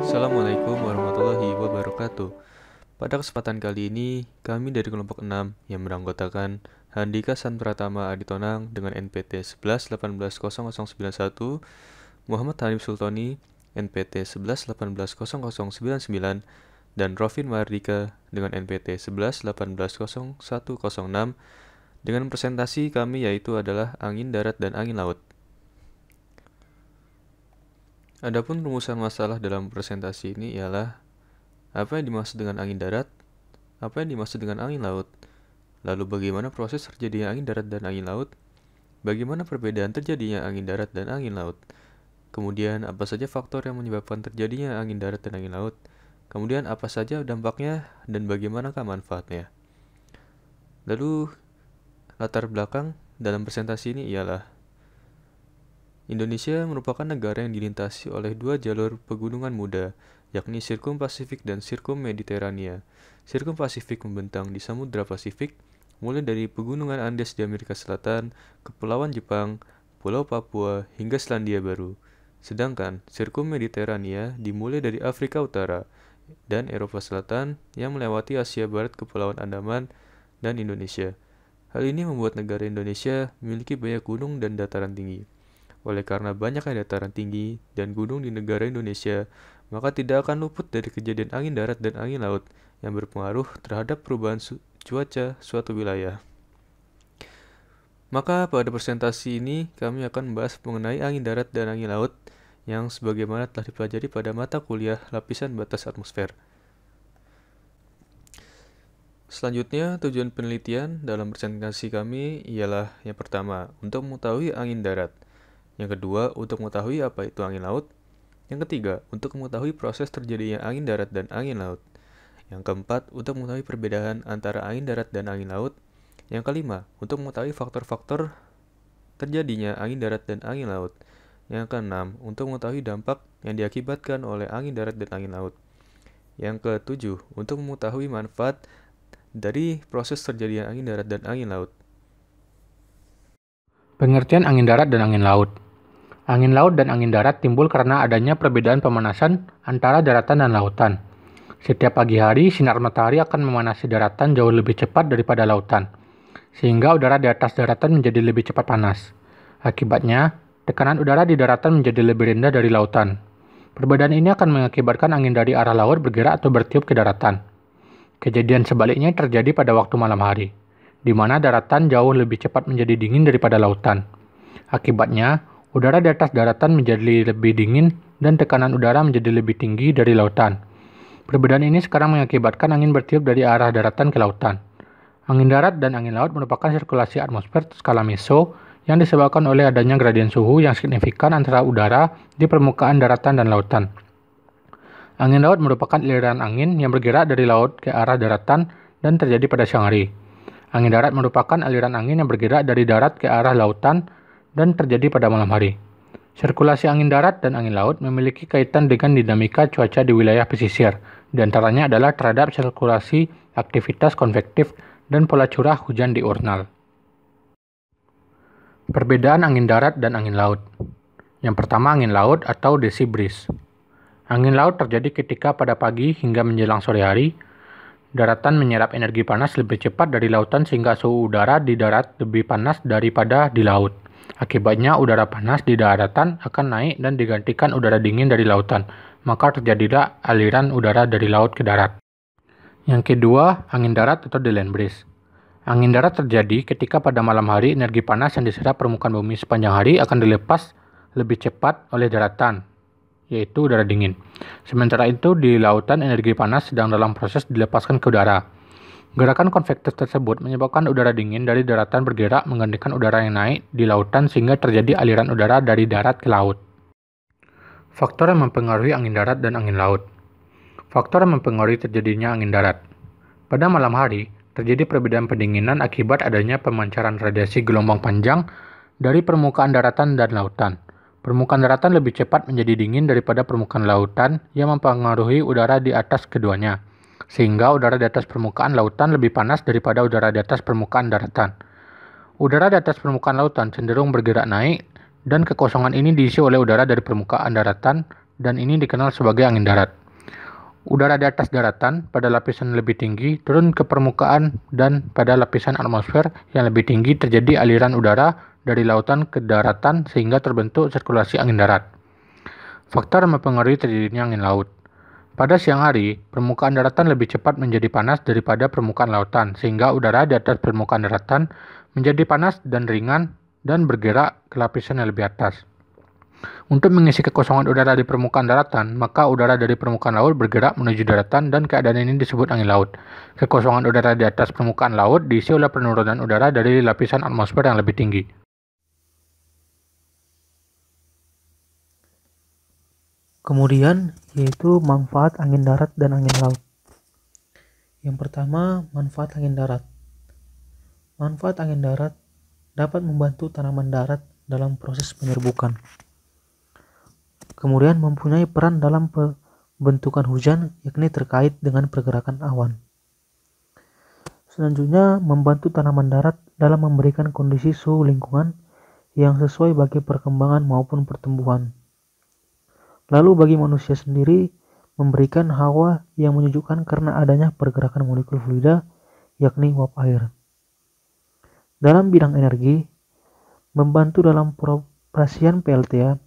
Assalamualaikum warahmatullahi wabarakatuh. Pada kesempatan kali ini, kami dari kelompok 6 yang beranggotakan Handika Sanpratama Aditonang dengan NPT 11180091, Muhammad Hanif Sultoni NPT 11180099, dan Rofin Mardika dengan NPT 11180106 dengan presentasi kami yaitu adalah angin darat dan angin laut. Adapun rumusan masalah dalam presentasi ini ialah apa yang dimaksud dengan angin darat, apa yang dimaksud dengan angin laut, lalu bagaimana proses terjadinya angin darat dan angin laut, bagaimana perbedaan terjadinya angin darat dan angin laut, kemudian apa saja faktor yang menyebabkan terjadinya angin darat dan angin laut, kemudian apa saja dampaknya dan bagaimanakah manfaatnya. Lalu latar belakang dalam presentasi ini ialah Indonesia merupakan negara yang dilintasi oleh dua jalur pegunungan muda, yakni Sirkum Pasifik dan Sirkum Mediterania. Sirkum Pasifik membentang di Samudra Pasifik, mulai dari pegunungan Andes di Amerika Selatan, Kepulauan Jepang, Pulau Papua, hingga Selandia Baru. Sedangkan Sirkum Mediterania dimulai dari Afrika Utara dan Eropa Selatan yang melewati Asia Barat, Kepulauan Andaman, dan Indonesia. Hal ini membuat negara Indonesia memiliki banyak gunung dan dataran tinggi. Oleh karena banyaknya dataran tinggi dan gunung di negara Indonesia, maka tidak akan luput dari kejadian angin darat dan angin laut yang berpengaruh terhadap perubahan cuaca suatu wilayah. Maka pada presentasi ini kami akan membahas mengenai angin darat dan angin laut yang sebagaimana telah dipelajari pada mata kuliah lapisan batas atmosfer. Selanjutnya, tujuan penelitian dalam presentasi kami ialah yang pertama, untuk mengetahui angin darat. Yang kedua, untuk mengetahui apa itu angin laut. Yang ketiga, untuk mengetahui proses terjadinya angin darat dan angin laut. Yang keempat, untuk mengetahui perbedaan antara angin darat dan angin laut. Yang kelima, untuk mengetahui faktor-faktor terjadinya angin darat dan angin laut. Yang keenam, untuk mengetahui dampak yang diakibatkan oleh angin darat dan angin laut. Yang ketujuh, untuk mengetahui manfaat dari proses terjadinya angin darat dan angin laut. Pengertian angin darat dan angin laut. Angin laut dan angin darat timbul karena adanya perbedaan pemanasan antara daratan dan lautan. Setiap pagi hari, sinar matahari akan memanasi daratan jauh lebih cepat daripada lautan, sehingga udara di atas daratan menjadi lebih cepat panas. Akibatnya, tekanan udara di daratan menjadi lebih rendah dari lautan. Perbedaan ini akan mengakibatkan angin dari arah laut bergerak atau bertiup ke daratan. Kejadian sebaliknya terjadi pada waktu malam hari, di mana daratan jauh lebih cepat menjadi dingin daripada lautan. Akibatnya, udara di atas daratan menjadi lebih dingin dan tekanan udara menjadi lebih tinggi dari lautan. Perbedaan ini sekarang mengakibatkan angin bertiup dari arah daratan ke lautan. Angin darat dan angin laut merupakan sirkulasi atmosfer skala meso yang disebabkan oleh adanya gradien suhu yang signifikan antara udara di permukaan daratan dan lautan. Angin laut merupakan aliran angin yang bergerak dari laut ke arah daratan dan terjadi pada siang hari. Angin darat merupakan aliran angin yang bergerak dari darat ke arah lautan dan terjadi pada malam hari. Sirkulasi angin darat dan angin laut memiliki kaitan dengan dinamika cuaca di wilayah pesisir, di antaranya adalah terhadap sirkulasi aktivitas konvektif dan pola curah hujan diurnal. Perbedaan angin darat dan angin laut. Yang pertama, angin laut atau desi breeze. Angin laut terjadi ketika pada pagi hingga menjelang sore hari, daratan menyerap energi panas lebih cepat dari lautan sehingga suhu udara di darat lebih panas daripada di laut. Akibatnya udara panas di daratan akan naik dan digantikan udara dingin dari lautan, maka terjadilah aliran udara dari laut ke darat. Yang kedua, angin darat atau the land breeze. Angin darat terjadi ketika pada malam hari energi panas yang diserap permukaan bumi sepanjang hari akan dilepas lebih cepat oleh daratan, yaitu udara dingin. Sementara itu di lautan energi panas sedang dalam proses dilepaskan ke udara. Gerakan konvektif tersebut menyebabkan udara dingin dari daratan bergerak menggantikan udara yang naik di lautan sehingga terjadi aliran udara dari darat ke laut. Faktor yang mempengaruhi angin darat dan angin laut. Faktor yang mempengaruhi terjadinya angin darat. Pada malam hari, terjadi perbedaan pendinginan akibat adanya pemancaran radiasi gelombang panjang dari permukaan daratan dan lautan. Permukaan daratan lebih cepat menjadi dingin daripada permukaan lautan yang mempengaruhi udara di atas keduanya, sehingga udara di atas permukaan lautan lebih panas daripada udara di atas permukaan daratan. Udara di atas permukaan lautan cenderung bergerak naik, dan kekosongan ini diisi oleh udara dari permukaan daratan, dan ini dikenal sebagai angin darat. Udara di atas daratan pada lapisan lebih tinggi turun ke permukaan, dan pada lapisan atmosfer yang lebih tinggi terjadi aliran udara dari lautan ke daratan sehingga terbentuk sirkulasi angin darat. Faktor yang mempengaruhi terjadinya angin laut. Pada siang hari, permukaan daratan lebih cepat menjadi panas daripada permukaan lautan, sehingga udara di atas permukaan daratan menjadi panas dan ringan dan bergerak ke lapisan yang lebih atas. Untuk mengisi kekosongan udara di permukaan daratan, maka udara dari permukaan laut bergerak menuju daratan, dan keadaan ini disebut angin laut. Kekosongan udara di atas permukaan laut diisi oleh penurunan udara dari lapisan atmosfer yang lebih tinggi. Kemudian yaitu manfaat angin darat dan angin laut. Yang pertama, manfaat angin darat. Manfaat angin darat dapat membantu tanaman darat dalam proses penyerbukan. Kemudian mempunyai peran dalam pembentukan hujan, yakni terkait dengan pergerakan awan. Selanjutnya, membantu tanaman darat dalam memberikan kondisi suhu lingkungan yang sesuai bagi perkembangan maupun pertumbuhan. Lalu bagi manusia sendiri, memberikan hawa yang menyejukkan karena adanya pergerakan molekul fluida, yakni uap air. Dalam bidang energi, membantu dalam pengoperasian PLTA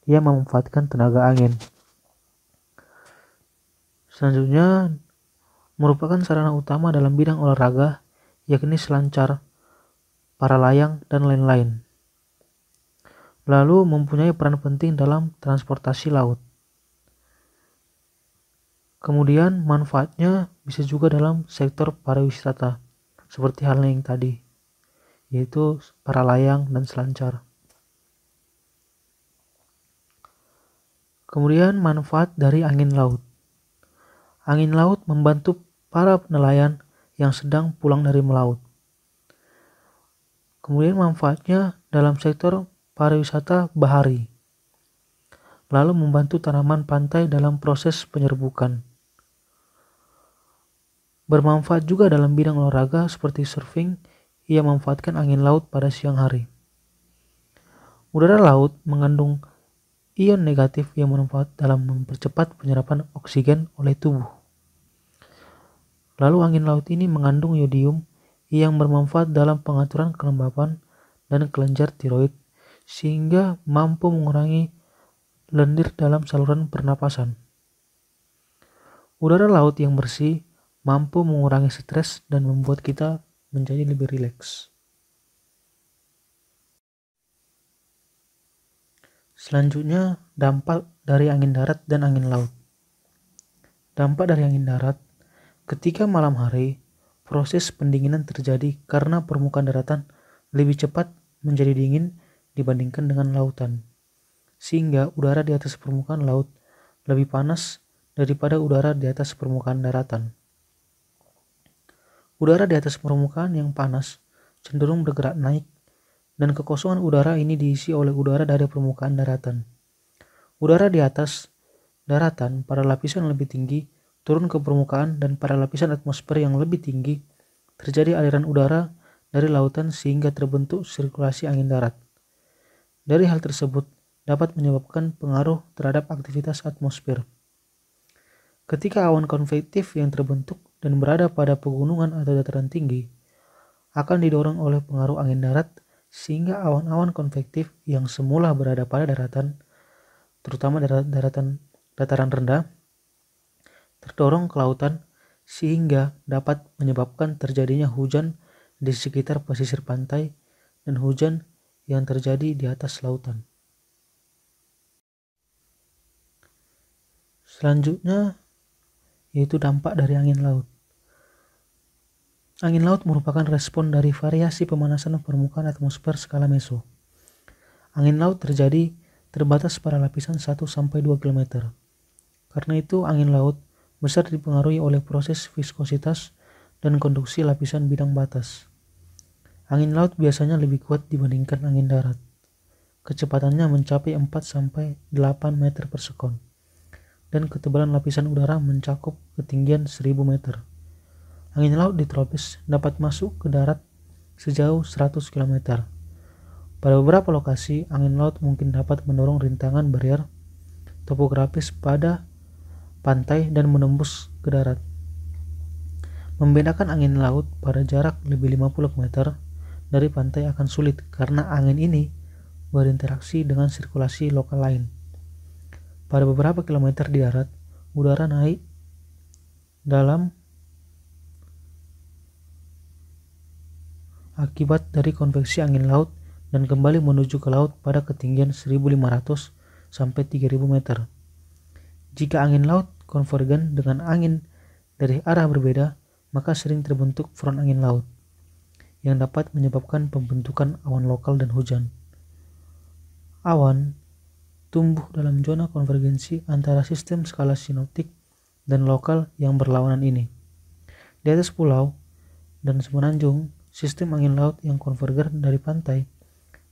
yang memanfaatkan tenaga angin. Selanjutnya, merupakan sarana utama dalam bidang olahraga, yakni selancar, para layang, dan lain-lain. Lalu mempunyai peran penting dalam transportasi laut. Kemudian manfaatnya bisa juga dalam sektor pariwisata, seperti halnya yang tadi, yaitu para layang dan selancar. Kemudian manfaat dari angin laut. Angin laut membantu para nelayan yang sedang pulang dari melaut. Kemudian manfaatnya dalam sektor pariwisata bahari. Lalu membantu tanaman pantai dalam proses penyerbukan. Bermanfaat juga dalam bidang olahraga seperti surfing, ia memanfaatkan angin laut pada siang hari. Udara laut mengandung ion negatif yang bermanfaat dalam mempercepat penyerapan oksigen oleh tubuh. Lalu angin laut ini mengandung yodium yang bermanfaat dalam pengaturan kelembapan dan kelenjar tiroid, sehingga mampu mengurangi lendir dalam saluran pernapasan. Udara laut yang bersih mampu mengurangi stres dan membuat kita menjadi lebih rileks. Selanjutnya, dampak dari angin darat dan angin laut. Dampak dari angin darat, ketika malam hari, proses pendinginan terjadi karena permukaan daratan lebih cepat menjadi dingin dibandingkan dengan lautan, sehingga udara di atas permukaan laut lebih panas daripada udara di atas permukaan daratan. Udara di atas permukaan yang panas cenderung bergerak naik, dan kekosongan udara ini diisi oleh udara dari permukaan daratan. Udara di atas daratan pada lapisan lebih tinggi turun ke permukaan, dan pada lapisan atmosfer yang lebih tinggi terjadi aliran udara dari lautan sehingga terbentuk sirkulasi angin darat. Dari hal tersebut dapat menyebabkan pengaruh terhadap aktivitas atmosfer. Ketika awan konvektif yang terbentuk dan berada pada pegunungan atau dataran tinggi akan didorong oleh pengaruh angin darat, sehingga awan-awan konvektif yang semula berada pada daratan, terutama dataran rendah, terdorong ke lautan sehingga dapat menyebabkan terjadinya hujan di sekitar pesisir pantai dan hujan yang terjadi di atas lautan. Selanjutnya yaitu dampak dari angin laut. Angin laut merupakan respon dari variasi pemanasan permukaan atmosfer skala meso. Angin laut terjadi terbatas pada lapisan 1-2 km. Karena itu angin laut besar dipengaruhi oleh proses viskositas dan konduksi lapisan bidang batas. Angin laut biasanya lebih kuat dibandingkan angin darat. Kecepatannya mencapai 4-8 meter per sekon. Dan ketebalan lapisan udara mencakup ketinggian 1000 meter. Angin laut di tropis dapat masuk ke darat sejauh 100 km. Pada beberapa lokasi, angin laut mungkin dapat mendorong rintangan barier topografis pada pantai dan menembus ke darat. Membedakan angin laut pada jarak lebih 50 km dari pantai akan sulit karena angin ini berinteraksi dengan sirkulasi lokal lain. Pada beberapa kilometer di darat, udara naik dalam akibat dari konveksi angin laut dan kembali menuju ke laut pada ketinggian 1.500 sampai 3.000 meter. Jika angin laut konvergen dengan angin dari arah berbeda, maka sering terbentuk front angin laut yang dapat menyebabkan pembentukan awan lokal dan hujan. Awan tumbuh dalam zona konvergensi antara sistem skala sinoptik dan lokal yang berlawanan ini. Di atas pulau dan semenanjung, sistem angin laut yang konvergen dari pantai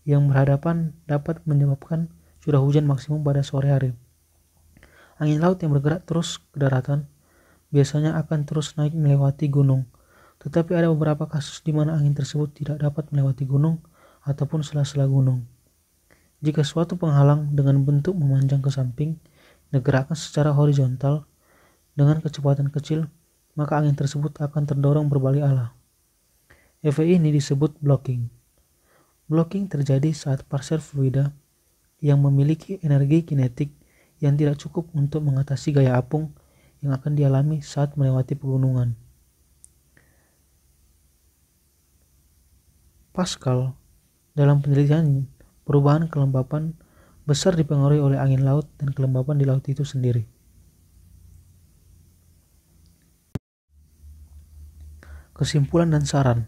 yang berhadapan dapat menyebabkan curah hujan maksimum pada sore hari. Angin laut yang bergerak terus ke daratan biasanya akan terus naik melewati gunung, tetapi ada beberapa kasus di mana angin tersebut tidak dapat melewati gunung ataupun sela-sela gunung. Jika suatu penghalang dengan bentuk memanjang ke samping digerakkan secara horizontal dengan kecepatan kecil, maka angin tersebut akan terdorong berbalik arah. Efek ini disebut blocking. Blocking terjadi saat parcel fluida yang memiliki energi kinetik yang tidak cukup untuk mengatasi gaya apung yang akan dialami saat melewati pegunungan. Pascal dalam penelitian perubahan kelembapan besar dipengaruhi oleh angin laut dan kelembapan di laut itu sendiri. Kesimpulan dan saran.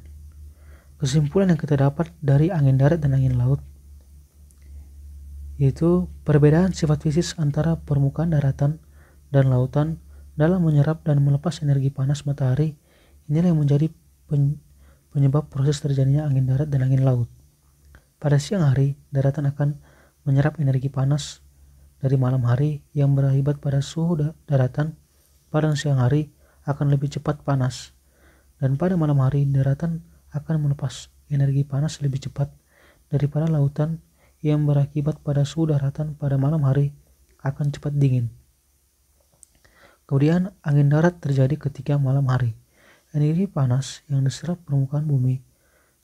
Kesimpulan yang kita dapat dari angin darat dan angin laut yaitu perbedaan sifat fisik antara permukaan daratan dan lautan dalam menyerap dan melepas energi panas matahari. Inilah yang menjadi penyebab proses terjadinya angin darat dan angin laut. Pada siang hari, daratan akan menyerap energi panas dari malam hari yang berakibat pada suhu daratan pada siang hari akan lebih cepat panas, dan pada malam hari daratan akan melepas energi panas lebih cepat daripada lautan yang berakibat pada suhu daratan pada malam hari akan cepat dingin. Kemudian angin darat terjadi ketika malam hari. Energi panas yang diserap permukaan bumi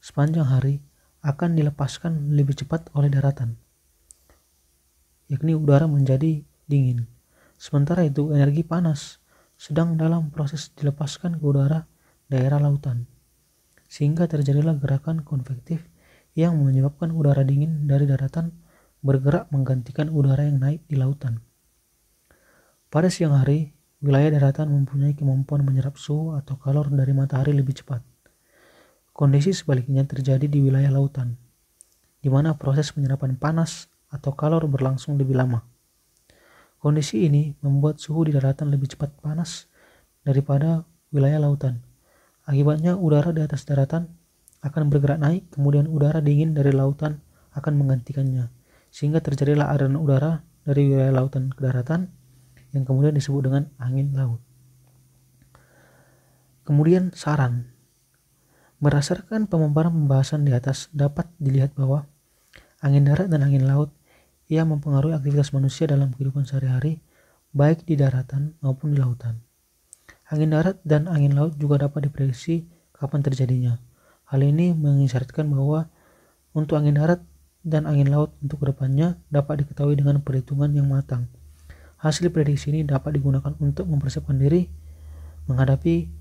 sepanjang hari akan dilepaskan lebih cepat oleh daratan, yakni udara menjadi dingin. Sementara itu energi panas sedang dalam proses dilepaskan ke udara daerah lautan, sehingga terjadilah gerakan konvektif yang menyebabkan udara dingin dari daratan bergerak menggantikan udara yang naik di lautan. Pada siang hari, wilayah daratan mempunyai kemampuan menyerap suhu atau kalor dari matahari lebih cepat. Kondisi sebaliknya terjadi di wilayah lautan, di mana proses penyerapan panas atau kalor berlangsung lebih lama. Kondisi ini membuat suhu di daratan lebih cepat panas daripada wilayah lautan. Akibatnya udara di atas daratan akan bergerak naik, kemudian udara dingin dari lautan akan menggantikannya, sehingga terjadilah aliran udara dari wilayah lautan ke daratan yang kemudian disebut dengan angin laut. Kemudian saran. Berdasarkan pemaparan pembahasan di atas dapat dilihat bahwa angin darat dan angin laut yang mempengaruhi aktivitas manusia dalam kehidupan sehari-hari baik di daratan maupun di lautan. Angin darat dan angin laut juga dapat diprediksi kapan terjadinya. Hal ini mengisyaratkan bahwa untuk angin darat dan angin laut untuk kedepannya dapat diketahui dengan perhitungan yang matang. Hasil prediksi ini dapat digunakan untuk mempersiapkan diri menghadapi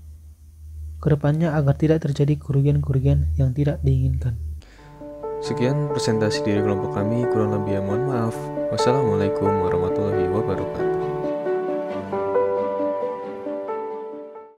kedepannya agar tidak terjadi kerugian-kerugian yang tidak diinginkan. Sekian presentasi dari kelompok kami, kurang lebih mohon maaf. Wassalamualaikum warahmatullahi wabarakatuh.